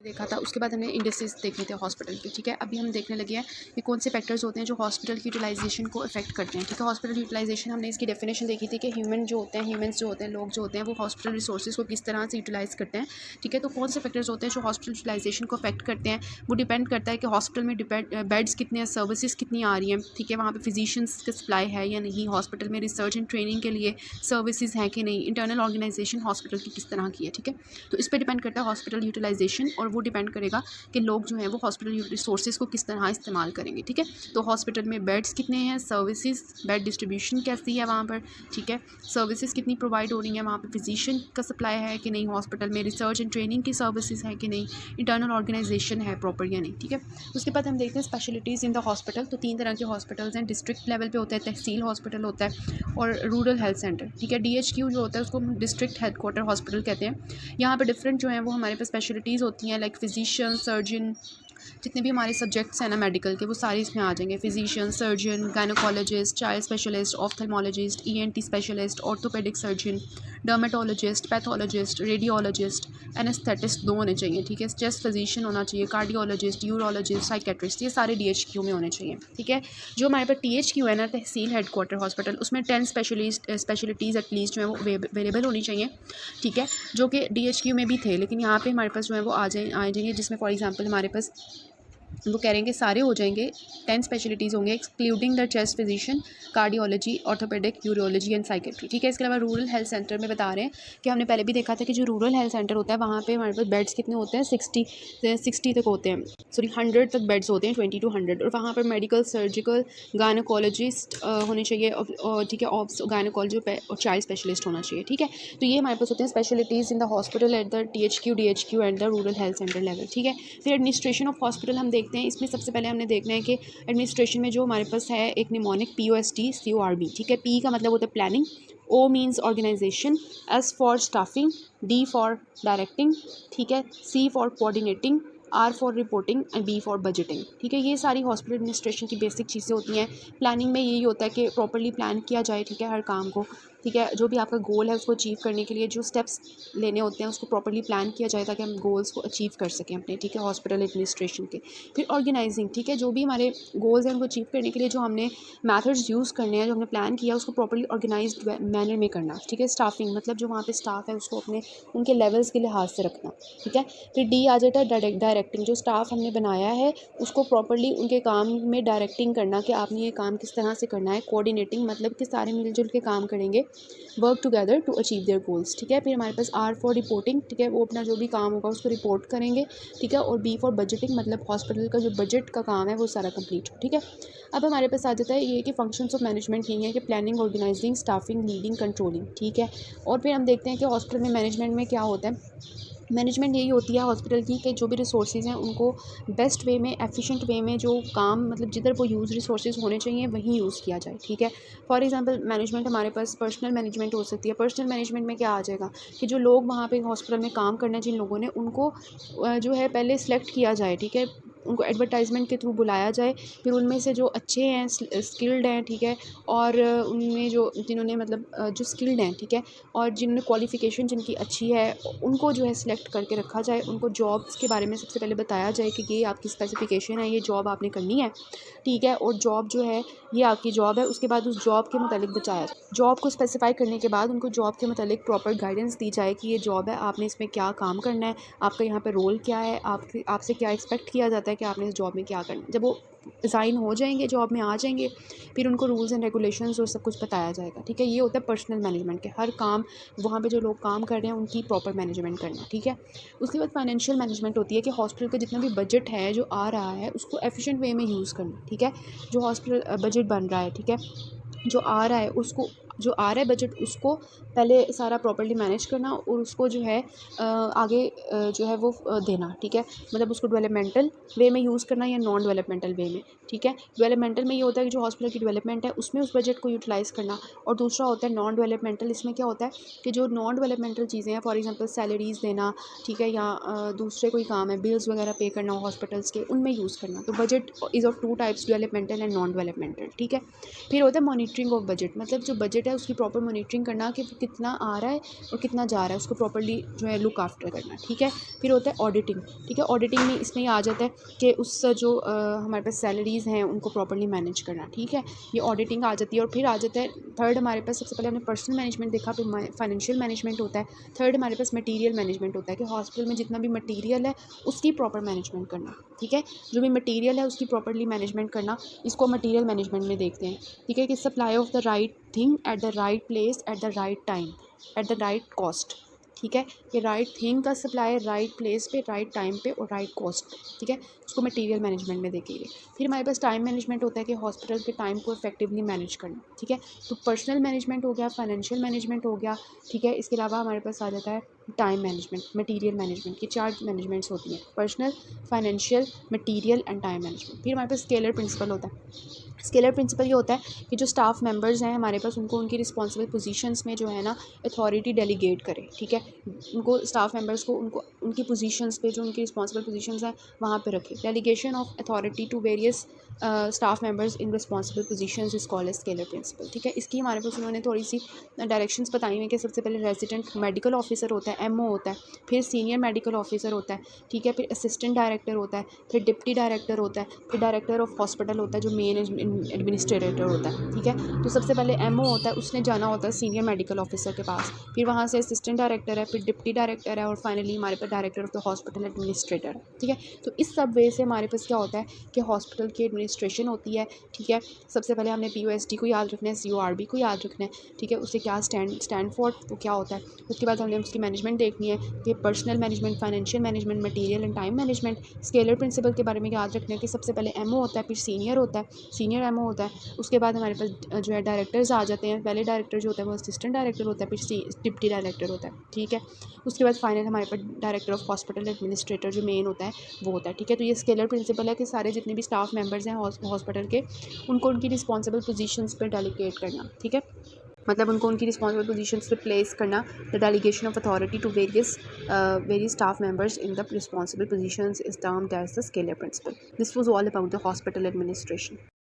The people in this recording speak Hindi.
देखा था, उसके बाद हमने इंडिसेस देखे थे हॉस्पिटल के। ठीक है, अभी हम देखने लगे हैं कि कौन से फैक्टर्स होते हैं जो हॉस्पिटल की यूटिलाइजेशन को अफेक्ट करते हैं। ठीक है, हॉस्पिटल यूटिलाइजेशन हमने इसकी डेफिनेशन देखी थी कि ह्यूमंस जो होते हैं, लोग जो होते हैं वो हॉस्पिटल रिसोर्सेज को किस तरह से यूटिलाइज़ करते हैं। ठीक है, तो कौन से फैक्टर्स होते हैं जो हॉस्पिटल यूटिलाइजेशन को अफेक्ट करते हैं, वो डिपेंड करता है कि हॉस्पिटल में बेड्स कितने हैं, सर्विसेज कितनी आ रही हैं। ठीक है, वहाँ पर फिजिशियंस का सप्लाई है या नहीं, हॉस्पिटल में रिसर्च एंड ट्रेनिंग के लिए सर्विसेज हैं कि नहीं, इंटरनल ऑर्गेनाइजेशन हॉस्पिटल की किस तरह की है। ठीक है, तो इस पर डिपेंड करता है हॉस्पिटल यूटिलाइजेशन, और वो डिपेंड करेगा कि लोग जो हैं वो हॉस्पिटल रिसोर्सेज को किस तरह इस्तेमाल करेंगे। ठीक है, तो हॉस्पिटल में बेड्स कितने हैं, सर्विसेज, बेड डिस्ट्रीब्यूशन कैसी है वहाँ पर। ठीक है, सर्विसेज कितनी प्रोवाइड हो रही हैं वहाँ पर, फिजिशियन का सप्लाई है कि नहीं, हॉस्पिटल में रिसर्च एंड ट्रेनिंग की सर्विसेज है कि नहीं, इंटरनल ऑर्गेनाइजेशन है प्रॉपर या नहीं। ठीक है, उसके बाद हम देखते हैं स्पेशलिटीज़ इन द हॉस्पिटल। तो 3 तरह के हॉस्पिटल्स हैं, डिस्ट्रिक्ट लेवल पे होता है, तहसील हॉस्पिटल होता है, और रूरल हेल्थ सेंटर। ठीक है, DHQ जो होता है उसको हम डिस्ट्रिक्ट हेडक्वार्टर हॉस्पिटल कहते हैं। यहाँ पर डिफरेंट जो है वो हमारे पास स्पेशलिटीज़ होती हैं, लाइक फिजिशियन, सर्जन, जितने भी हमारे सब्जेक्ट्स हैं ना मेडिकल के, वो सारे इसमें आ जाएंगे। Physician, surgeon, gynaecologist, child specialist, ophthalmologist, ENT specialist, orthopaedic surgeon, dermatologist, pathologist, radiologist, anaesthetist 2 होने चाहिए। ठीक है, चेस्ट फिजिशियन होना चाहिए, कार्डियोलॉजिस्ट, यूरोलॉजिस्ट, साइकेट्रिस्ट, ये सारे DHQ में होने चाहिए। ठीक है, जो हमारे पास THQ है ना, तहसील हेडक्वार्टर हॉस्पिटल, उसमें 10 स्पेशलिटीज़ एटलीस्ट जो है वो अवेलेबल होनी चाहिए। ठीक है, जो कि DHQ में भी थे, लेकिन यहाँ पे हमारे पास जो है वो आ जाएंगे, जिसमें फॉर एग्जांपल हमारे पास वो कह रहे हैं कि सारे हो जाएंगे, 10 स्पेशलिटीज़ होंगे excluding the chest physician, cardiology, orthopaedic, urology and psychiatry. ठीक है, इसके अलावा रूरल हेल्थ सेंटर में बता रहे हैं कि हमने पहले भी देखा था कि जो रूरल हेल्थ सेंटर होता है वहाँ पे हमारे पास बेड्स कितने होते हैं, 60 तक होते हैं, सॉरी 100 तक बेड्स होते हैं, 20 to 100। और वहाँ पर मेडिकल, सर्जिकल, गायनोकोलॉजिस्ट होने चाहिए, और ठीक है, ऑब्स, गायनोकोलॉजी और चाइल्ड स्पेशलिस्ट होना चाहिए। ठीक है, तो ये हमारे पास होते हैं specialities in the hospital at the THQ, DHQ and the rural health centre level. ठीक है, फिर एडमिनिस्ट्रेशन ऑफ हॉस्पिटल हम देखते हैं। इसमें सबसे पहले हमने देखना है कि एडमिनिस्ट्रेशन में जो हमारे पास है एक निमोनिक POST CORB। ठीक है, P का मतलब होता है planning, O means organization, S for staffing, D for directing, ठीक है, C for coordinating, R for reporting and B for budgeting. ठीक है, ये सारी हॉस्पिटल एडमिनिस्ट्रेशन की बेसिक चीज़ें होती हैं। प्लानिंग में यही होता है कि प्रॉपर्ली प्लान किया जाए। ठीक है, हर काम को, ठीक है, जो भी आपका गोल है उसको अचीव करने के लिए जो स्टेप्स लेने होते हैं उसको प्रॉपर्ली प्लान किया जाए ताकि हम गोल्स को अचीव कर सकें अपने। ठीक है, हॉस्पिटल एडमिनिस्ट्रेशन के। फिर ऑर्गेनाइजिंग, ठीक है, जो भी हमारे गोल्स हैं उनको अचीव करने के लिए जो हमने मैथड्स यूज़ करने हैं, जो हमने प्लान किया उसको प्रॉपर्ली ऑर्गेनाइज्ड मैनर में करना। ठीक है, स्टाफिंग मतलब जो वहाँ पे स्टाफ है उसको अपने उनके लेवल्स के लिहाज से रखना। ठीक है, फिर D आ जाता है डायरेक्टिंग, जो स्टाफ हमने बनाया है उसको प्रॉपर्ली उनके काम में डायरेक्टिंग करना कि आपने ये काम किस तरह से करना है। कोऑर्डिनेटिंग मतलब कि सारे मिलजुल के काम करेंगे, work together to achieve their goals. ठीक है, फिर हमारे पास R फॉर रिपोर्टिंग, ठीक है, वो अपना जो भी काम होगा उसको रिपोर्ट करेंगे। ठीक है, और B फॉर बजटिंग मतलब हॉस्पिटल का जो बजट का काम है वो सारा कंप्लीट हो। ठीक है, अब हमारे पास आ जाता है ये कि फंक्शंस ऑफ मैनेजमेंट यही है कि planning, organizing, staffing, leading, controlling. ठीक है, और फिर हम देखते हैं कि हॉस्पिटल में मैनेजमेंट में क्या होता है। मैनेजमेंट यही होती है हॉस्पिटल की कि जो भी रिसोर्सेज हैं उनको बेस्ट वे में, एफिशिएंट वे में जो काम मतलब जिधर वो यूज़ रिसोर्सेज होने चाहिए वहीं यूज़ किया जाए। ठीक है, फॉर एग्जांपल मैनेजमेंट हमारे पास पर्सनल मैनेजमेंट हो सकती है। पर्सनल मैनेजमेंट में क्या आ जाएगा कि जो लोग वहाँ पे हॉस्पिटल में काम करना है, जिन लोगों ने, उनको जो है पहले सेलेक्ट किया जाए। ठीक है, उनको एडवर्टाइजमेंट के थ्रू बुलाया जाए, फिर उनमें से जो अच्छे हैं, स्किल्ड हैं, ठीक है, और उनमें जो जिन्होंने मतलब जो स्किल्ड हैं, ठीक है, और जिन्होंने क्वालिफ़िकेशन जिनकी अच्छी है उनको जो है सिलेक्ट करके रखा जाए। उनको जॉब्स के बारे में सबसे पहले बताया जाए कि ये आपकी स्पेसिफिकेशन है, ये जॉब आपने करनी है। ठीक है, और जॉब जो है ये आपकी जॉब है। उसके बाद उस जॉब के मुतालिक बताया जाए, जॉब को स्पेसिफाई करने के बाद उनको जॉब के मुतालिक प्रॉपर गाइडेंस दी जाए कि ये जॉब है, आपने इसमें क्या काम करना है, आपका यहाँ पे रोल क्या है, आपसे क्या एक्सपेक्ट किया जाता है कि आपने इस जॉब में क्या करना है। जब वो रिज़ाइन हो जाएंगे, जॉब में आ जाएंगे, फिर उनको रूल्स एंड रेगुलेशंस और सब कुछ बताया जाएगा। ठीक है, ये होता है पर्सनल मैनेजमेंट के, हर काम वहाँ पे जो लोग काम कर रहे हैं उनकी प्रॉपर मैनेजमेंट करना। ठीक है, उसके बाद फाइनेंशियल मैनेजमेंट होती है कि हॉस्पिटल का जितना भी बजट है जो आ रहा है उसको एफिशिएंट वे में यूज़ करना। ठीक है, जो हॉस्पिटल बजट बन रहा है, ठीक है, जो आ रहा है उसको, जो आ रहा है बजट उसको पहले सारा प्रॉपर्ली मैनेज करना और उसको जो है आगे जो है वो देना। ठीक है, मतलब उसको डेवलपमेंटल वे में यूज़ करना या नॉन डेवलपमेंटल वे में। ठीक है, डेवलपमेंटल में ये होता है कि जो हॉस्पिटल की डेवलपमेंट है उसमें उस बजट को यूटिलाइज़ करना, और दूसरा होता है नॉन डेवलपमेंटल। इसमें क्या होता है कि जो नॉन डेवलपमेंटल चीज़ें हैं, फॉर एग्जांपल सैलरीज़ देना, ठीक है, या दूसरे कोई काम है, बिल्स वगैरह पे करना हो हॉस्पिटल्स के, उनमें यूज़ करना। तो budget is of 2 types, developmental and non developmental. ठीक है, फिर होता है मॉनिटरिंग ऑफ बजट, मतलब जो बजट है है, उसकी प्रॉपर मॉनिटरिंग करना कि वो कितना आ रहा है और कितना जा रहा है, उसको प्रॉपर्ली जो है लुक आफ्टर करना, ठीक है। फिर होता है ऑडिटिंग, ठीक है। ऑडिटिंग में इसमें आ जाता है कि उस जो हमारे पास सैलरीज़ हैं उनको प्रॉपर्ली मैनेज करना, ठीक है। ये ऑडिटिंग आ जाती है। और फिर आ जाता है थर्ड हमारे पास, सबसे पहले हमने पर्सनल मैनेजमेंट देखा, फिर फाइनेंशियल मैनेजमेंट होता है, थर्ड हमारे पास मटीरियल मैनेजमेंट होता है कि हॉस्पिटल में जितना भी मटीरियल है उसकी प्रॉपर मैनेजमेंट करना, ठीक है। जो भी मटीरियल है उसकी प्रॉपर्ली मैनेजमेंट करना, इसको मटीरियल मैनेजमेंट में देखते हैं, ठीक है। कि supply of the right thing at the right place at the right time at the right cost, ठीक है। कि राइट थिंग का सप्लाई राइट प्लेस पे, राइट टाइम पे और राइट कॉस्ट, ठीक है। उसको मटेरियल मैनेजमेंट में देखेंगे। फिर हमारे पास टाइम मैनेजमेंट होता है कि हॉस्पिटल के टाइम को इफेक्टिवली मैनेज करना, ठीक है। तो पर्सनल मैनेजमेंट हो गया, फाइनेंशियल मैनेजमेंट हो गया, ठीक है। इसके अलावा हमारे पास आ जाता है टाइम मैनेजमेंट, मटीरियल मैनेजमेंट की 4 मैनेजमेंट्स होती हैं, personal, financial, material and time management. फिर हमारे पास स्केलर प्रिंसिपल होता है। स्केलर प्रिंसिपल ये होता है कि जो स्टाफ मेंबर्स हैं हमारे पास, उनको उनकी रिस्पॉन्सिबल पोजीशंस में जो है ना अथॉरिटी डेलीगेट करें, ठीक है। उनको स्टाफ मेंबर्स को उनको उनकी पोजीशंस पे, जो उनकी रिस्पॉन्सिबल पोजीशंस हैं वहाँ पे रखें। Delegation of authority to various staff members in responsible positions is called scalar principle, ठीक है। इसकी हमारे पास उन्होंने थोड़ी सी डायरेक्शंस बताई हैं कि सबसे पहले रेजिडेंट मेडिकल ऑफिसर होता है, एमओ होता है, फिर सीनियर मेडिकल ऑफिसर होता है, ठीक है। फिर असिस्टेंट डायरेक्टर होता है, फिर डिप्टी डायरेक्टर होता है, फिर डायरेक्टर ऑफ हॉस्पिटल होता है जो मेन एडमिनिस्ट्रेटर होता है, ठीक है। तो सबसे पहले एमओ होता है, उसने जाना होता है सीनियर मेडिकल ऑफिसर के पास, फिर वहाँ से असिस्टेंट डायरेक्टर है, फिर डिप्टी डायरेक्टर है और फाइनली हमारे पास director of the hospital administrator है, ठीक है। तो इस सब वे से हमारे पास क्या होता है कि हॉस्पिटल की एडमिनिस्ट्रेशन होती है, ठीक है। सबसे पहले हमने POSD को याद रखना है, CORB को याद रखना है, ठीक है। उससे क्या स्टैंड फॉर वो क्या होता है। उसके बाद हमने उसकी मैनेजमेंट देखनी है कि personal management, financial management, material and time management. Scalar principle के बारे में याद रखना है कि सबसे पहले एमओ होता है, फिर सीनियर होता है, सीनियर एमओ होता है। उसके बाद हमारे पास जो है डायरेक्टर्स आ जाते हैं। पहले डायरेक्टर जो होता है वो असिस्टेंट डायरेक्टर होता है, फिर डिप्टी डायरेक्टर होता है, ठीक है। उसके बाद फाइनल हमारे पास डायरेक्टर ऑफ हॉस्पिटल एडमिनिस्ट्रेटर जो मेन होता है वो होता है, ठीक है। तो ये स्केलर प्रिंसिपल है कि सारे जितने भी स्टाफ मेंबर्स हैं हॉस्पिटल के, उनको उनकी रिस्पॉन्सिबल पोजीशंस पे डेलीगेट करना, ठीक है। मतलब उनको उनकी रिस्पॉन्सिबल पोजीशंस पे प्लेस करना। The delegation of authority to various staff members in the responsible positions is termed as the scalar principle. This was all about the hospital administration.